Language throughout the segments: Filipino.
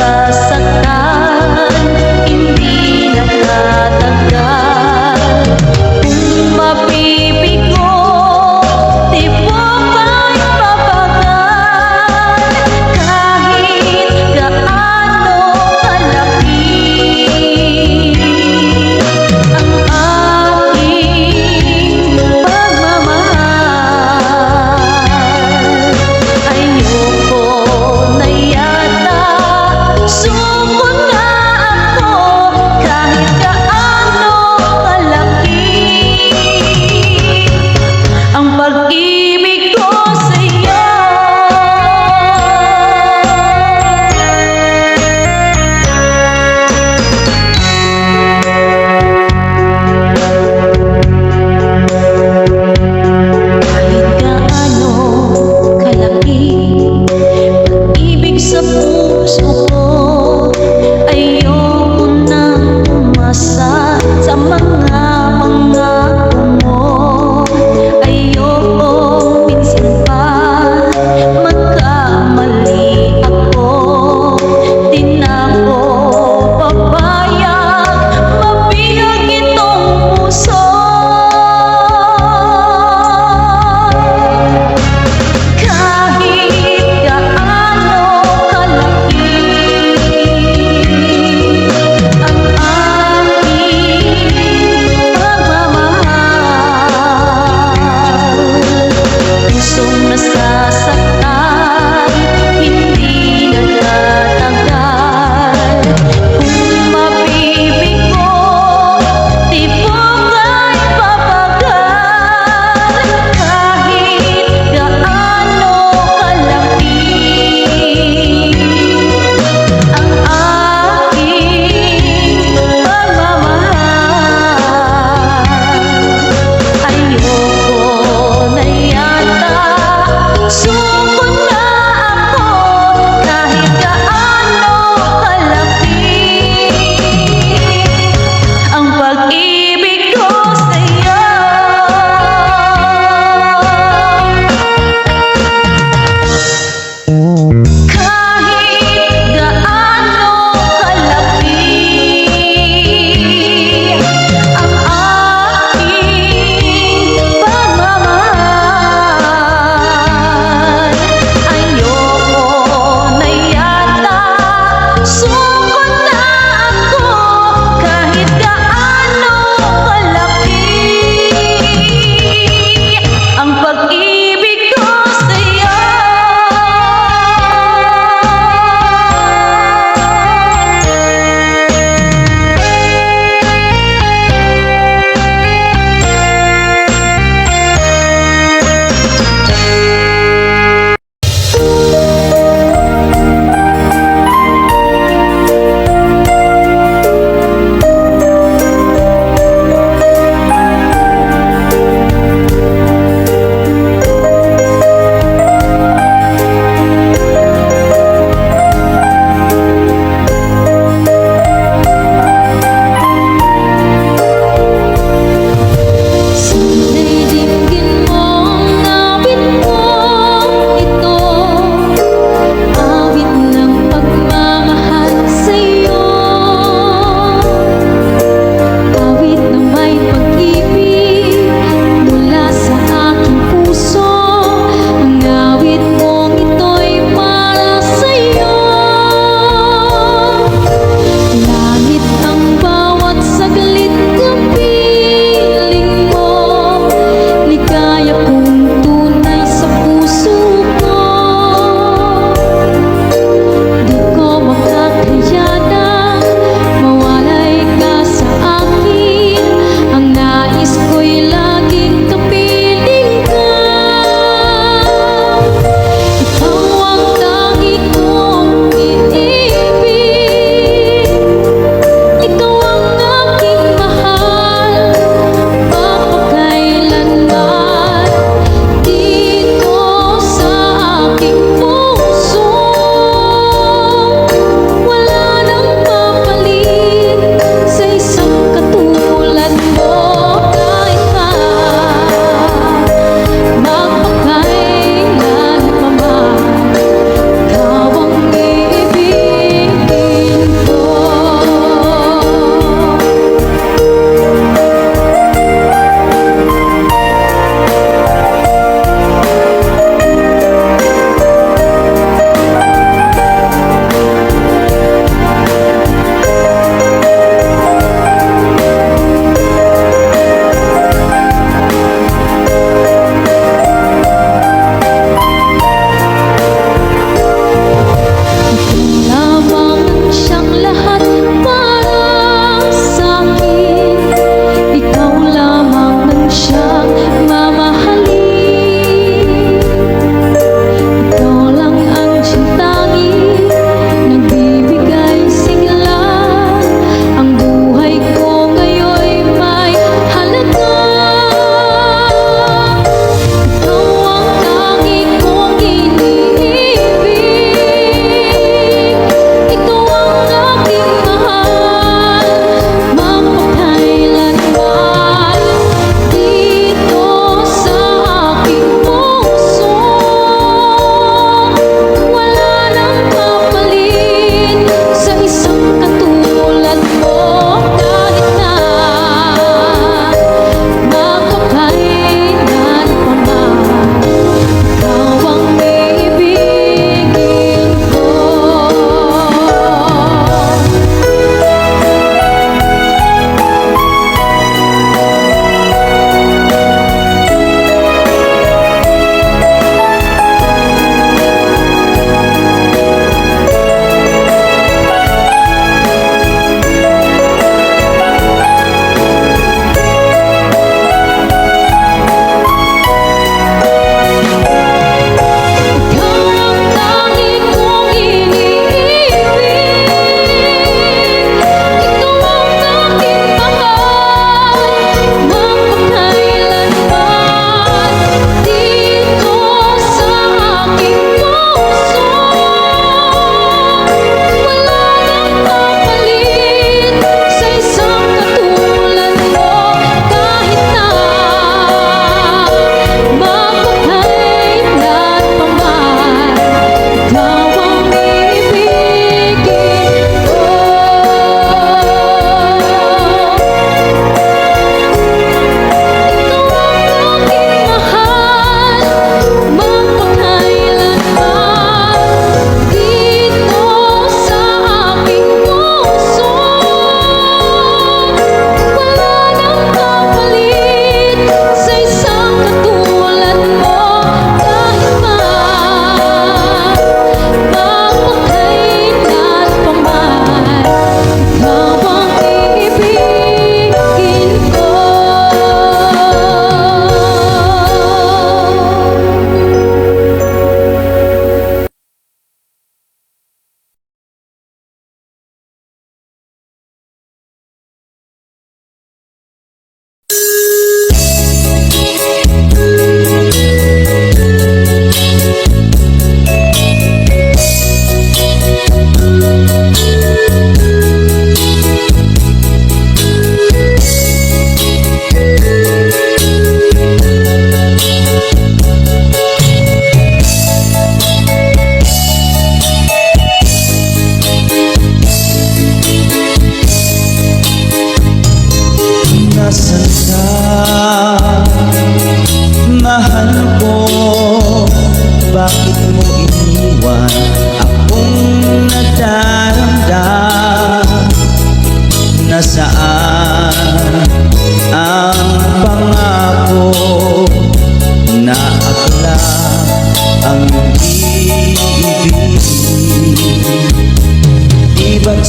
nasasaktan, hindi nakatagal. Kung mapipigo, tibok ay mabagal. Kahit gaano kalaki ang aking pagmamahal, ayoko na yata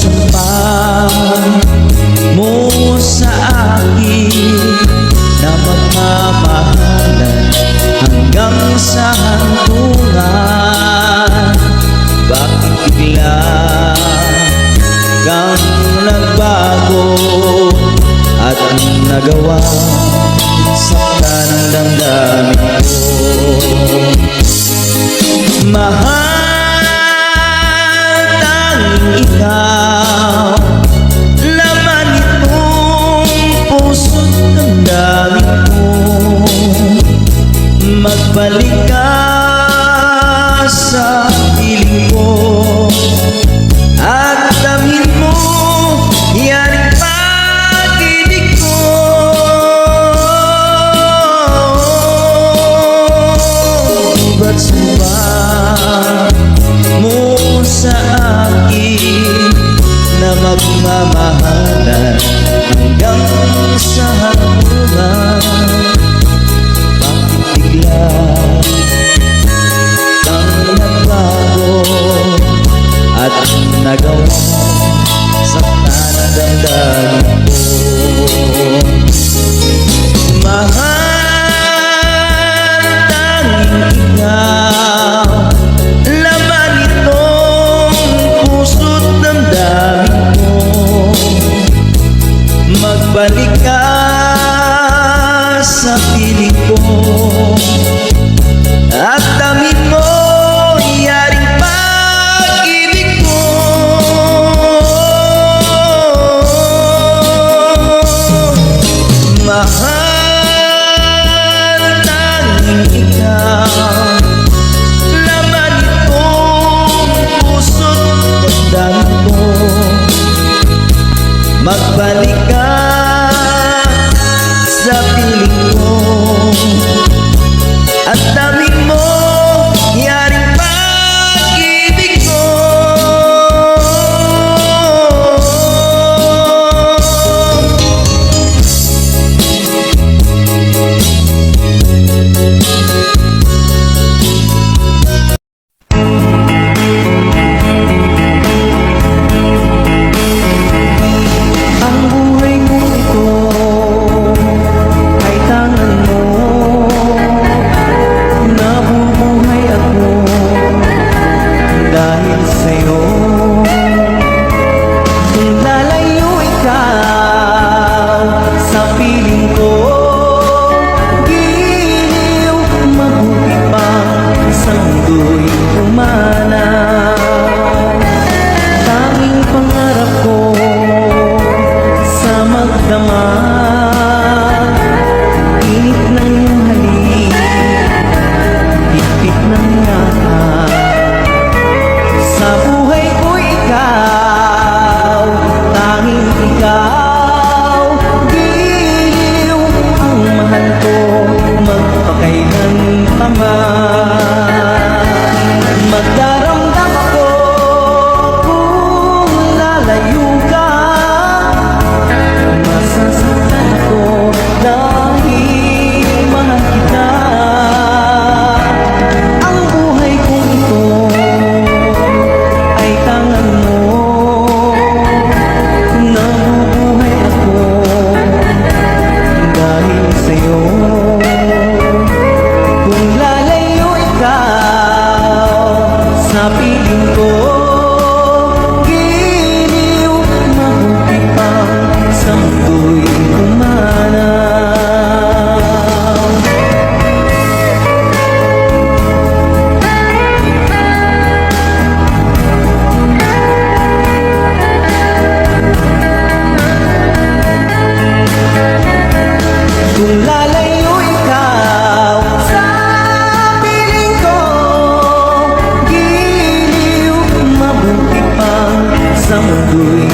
sumpa mo sa akin na magmamahalan hanggang sa hantungan. Bakit bigla kang nagbago at nagawa sakta ng damdamin ko? Mahal, tanging ikaw laman itong puso't damdamin ko. Magbalik ka sa piling ko at damhin mo yan ang pag-ibig ko. Ba't sumpa mo sa akin na magmamahalan hanggang sa hantungan? Bakit bigla kang nagbago at nagawa sakta ng damdamin ko? Mahal, tanging ikaw laman itong puso't damdamin ko. Magbalik ka sa piling ko at damhin mo yaring pag-ibig ko. Mahal, tanging ikaw laman itong puso't damdamin ko. Magbalik ka sa piling ko at damhin mo yaring pag-ibig ko. Ang buhay ko ito ay tangan mo. Nabubuhay ako dahil sa'yo. Kung lalayo ikaw sa piling ko, giliw, mabuti pang isang mundo'y umanaw. Tanging pangarap ko sa magdamag, init ng iyong halik, higpit ng yakap. Sa buhay ko ikaw, tanging ikaw, giliw ang mahal ko, magpakailan pa man. Magdaramdam ako kung lalayo ka, masasaktan ako dahil mahal kita. Ang buhay kong ito ay tangan mo. Nabubuhay ako dahil sa'yo. Kung lalayo ikaw sa piling ko, giliw, mabuti pang sa mundo'y umanaw. Kung lalayo ikaw sa piling ko, giliw, mabuti pang sa mundo'y